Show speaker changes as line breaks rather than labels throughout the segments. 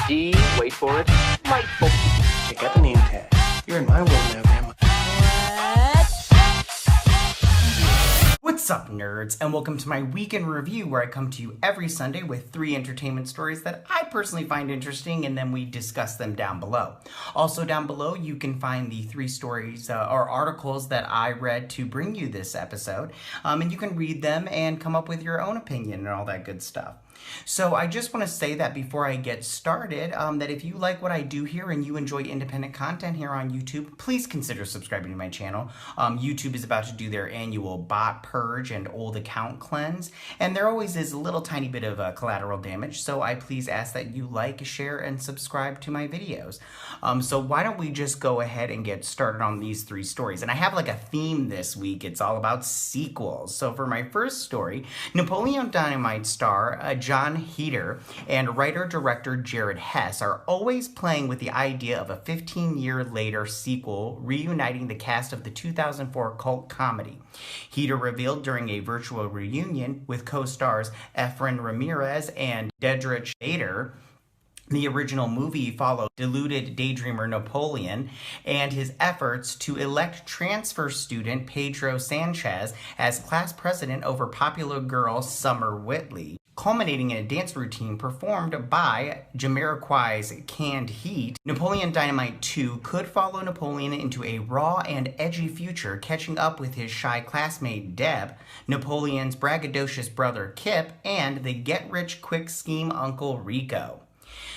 D, wait for it, delightful.
Check out the name tag. You're in my world now, Grandma.
What's up, nerds, and welcome to my weekend review where I come to you every Sunday with 3 entertainment stories that I personally find interesting, and then we discuss them down below. Also down below, you can find the 3 stories or articles that I read to bring you this episode, and you can read them and come up with your own opinion and all that good stuff. So I just want to say that before I get started, that if you like what I do here and you enjoy independent content here on YouTube, please consider subscribing to my channel. YouTube is about to do their annual bot purge and old account cleanse, and there always is a little tiny bit of collateral damage, so I please ask that you like, share, and subscribe to my videos. So why don't we just go ahead and get started on these 3 stories. And I have like a theme this week. It's all about sequels. So for my first story, Napoleon Dynamite star Jon Heder and writer-director Jared Hess are always playing with the idea of a 15-year-later sequel reuniting the cast of the 2004 cult comedy. Heder revealed during a virtual reunion with co-stars Efren Ramirez and Dedrick Bader. The original movie followed deluded daydreamer Napoleon and his efforts to elect transfer student Pedro Sanchez as class president over popular girl Summer Whitley, culminating in a dance routine performed by Jamiroquai's Canned Heat. Napoleon Dynamite 2 could follow Napoleon into a raw and edgy future, catching up with his shy classmate Deb, Napoleon's braggadocious brother Kip, and the get-rich-quick scheme Uncle Rico.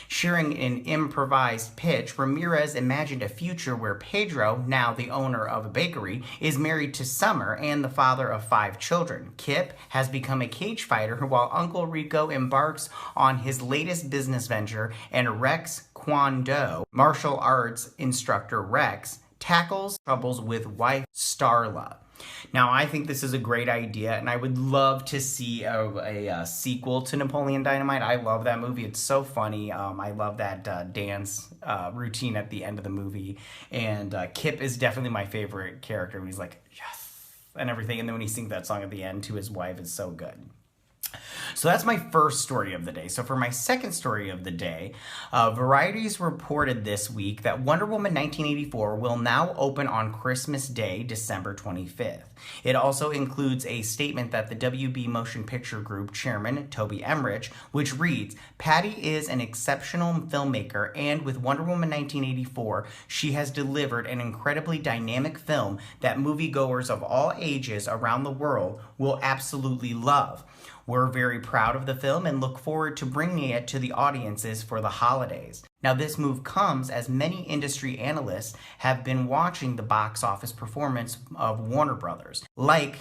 Sharing an improvised pitch, Ramirez imagined a future where Pedro, now the owner of a bakery, is married to Summer and the father of 5 children. Kip has become a cage fighter while Uncle Rico embarks on his latest business venture, and Rex Kwon Do, martial arts instructor Rex, tackles troubles with wife Starla. Now, I think this is a great idea, and I would love to see a sequel to Napoleon Dynamite. I love that movie. It's so funny. I love that dance routine at the end of the movie, and Kip is definitely my favorite character. He's like, yes, and everything, and then when he sings that song at the end to his wife is so good. So that's my first story of the day. So for my second story of the day, Variety's reported this week that Wonder Woman 1984 will now open on Christmas Day, December 25th. It also includes a statement that the WB Motion Picture Group chairman, Toby Emmerich, which reads, "Patty is an exceptional filmmaker, and with Wonder Woman 1984, she has delivered an incredibly dynamic film that moviegoers of all ages around the world will absolutely love. We're very proud of the film and look forward to bringing it to the audiences for the holidays." Now, this move comes as many industry analysts have been watching the box office performance of Warner Brothers, like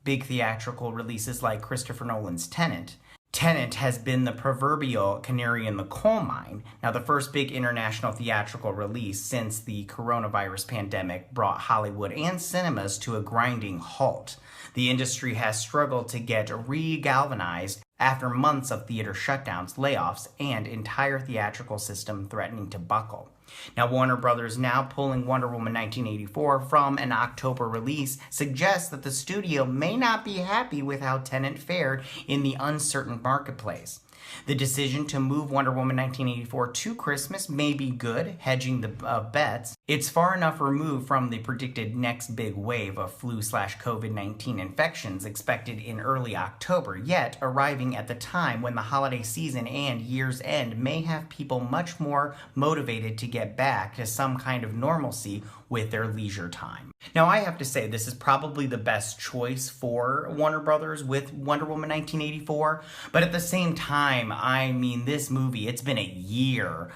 big theatrical releases like Christopher Nolan's Tenet. Tenet has been the proverbial canary in the coal mine. Now, the first big international theatrical release since the coronavirus pandemic brought Hollywood and cinemas to a grinding halt. The industry has struggled to get re-galvanized after months of theater shutdowns, layoffs, and entire theatrical system threatening to buckle. Now, Warner Brothers now pulling Wonder Woman 1984 from an October release suggests that the studio may not be happy with how Tenet fared in the uncertain marketplace. The decision to move Wonder Woman 1984 to Christmas may be good, hedging the bets. It's far enough removed from the predicted next big wave of flu/COVID-19 infections expected in early October, yet arriving at the time when the holiday season and year's end may have people much more motivated to get back to some kind of normalcy with their leisure time. Now, I have to say, this is probably the best choice for Warner Brothers with Wonder Woman 1984, but at the same time, I mean, this movie, it's been a year.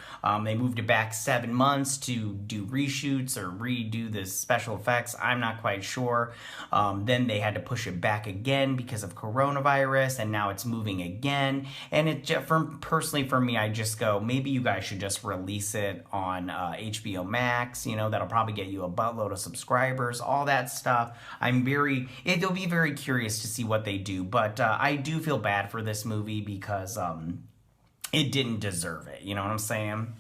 They moved it back 7 months to do reshoots or redo the special effects. I'm not quite sure. Then they had to push it back again because of coronavirus, and now it's moving again. And it just, personally for me, I just go, maybe you guys should just release it on HBO Max. You know, that'll probably get you a buttload of subscribers, all that stuff. It'll be very curious to see what they do, but I do feel bad for this movie because it didn't deserve it. You know what I'm saying?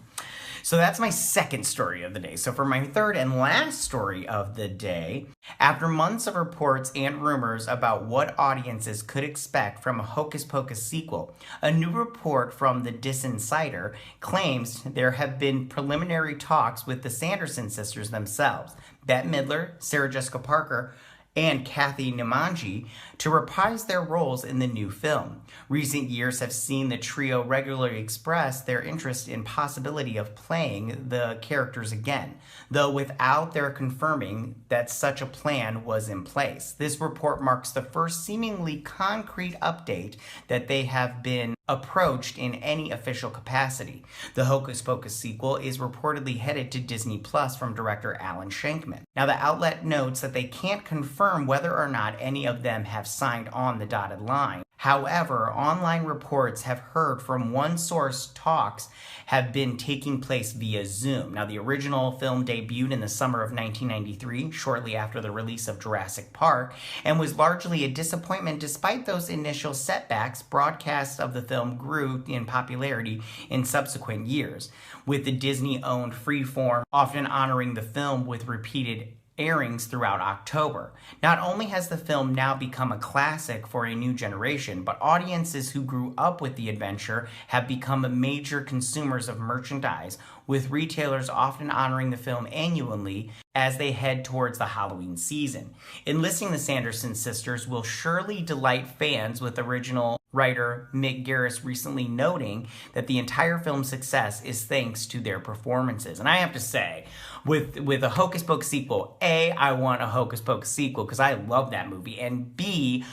So that's my second story of the day. So for my third and last story of the day, after months of reports and rumors about what audiences could expect from a Hocus Pocus sequel, a new report from the Dis Insider claims there have been preliminary talks with the Sanderson sisters themselves, Bette Midler, Sarah Jessica Parker, and Kathy Najimi to reprise their roles in the new film. Recent years have seen the trio regularly express their interest in possibility of playing the characters again, though without their confirming that such a plan was in place. This report marks the first seemingly concrete update that they have been approached in any official capacity. The Hocus Pocus sequel is reportedly headed to Disney Plus from director Alan Shankman. Now, the outlet notes that they can't confirm whether or not any of them have signed on the dotted line. However, online reports have heard from one source talks have been taking place via Zoom. Now, the original film debuted in the summer of 1993, shortly after the release of Jurassic Park, and was largely a disappointment despite those initial setbacks. Broadcasts of the film grew in popularity in subsequent years, with the Disney-owned Freeform often honoring the film with repeated airings throughout October. Not only has the film now become a classic for a new generation, but audiences who grew up with the adventure have become major consumers of merchandise, with retailers often honoring the film annually as they head towards the Halloween season. Enlisting the Sanderson sisters will surely delight fans, with original writer Mick Garris recently noting that the entire film's success is thanks to their performances. And I have to say, with a Hocus Pocus sequel, A, I want a Hocus Pocus sequel because I love that movie, and B,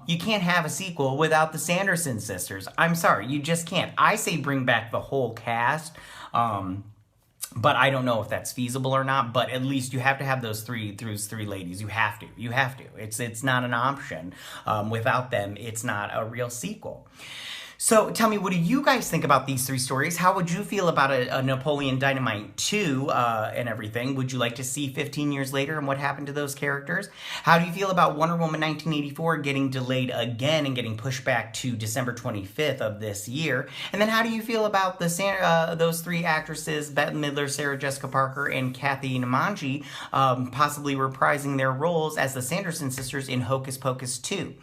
you can't have a sequel without the Sanderson sisters. I'm sorry, you just can't. I say bring back the whole cast, but I don't know if that's feasible or not. But at least you have to have those three ladies. You have to. It's not an option. Without them, it's not a real sequel. So tell me, what do you guys think about these three stories? How would you feel about a Napoleon Dynamite 2 and everything? Would you like to see 15 years later and what happened to those characters? How do you feel about Wonder Woman 1984 getting delayed again and getting pushed back to December 25th of this year? And then how do you feel about those three actresses, Bette Midler, Sarah Jessica Parker, and Kathy Najimi, possibly reprising their roles as the Sanderson sisters in Hocus Pocus 2?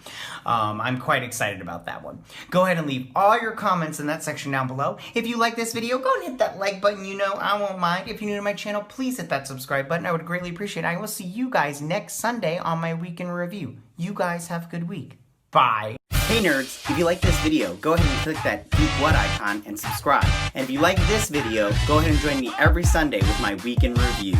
I'm quite excited about that one. Go ahead and leave all your comments in that section down below. If you like this video, go and hit that like button. You know I won't mind. If you're new to my channel, please hit that subscribe button. I would greatly appreciate it. I will see you guys next Sunday on my weekend review. You guys have a good week. Bye. Hey nerds, if you like this video, go ahead and click that pink what icon and subscribe. And if you like this video, go ahead and join me every Sunday with my weekend review.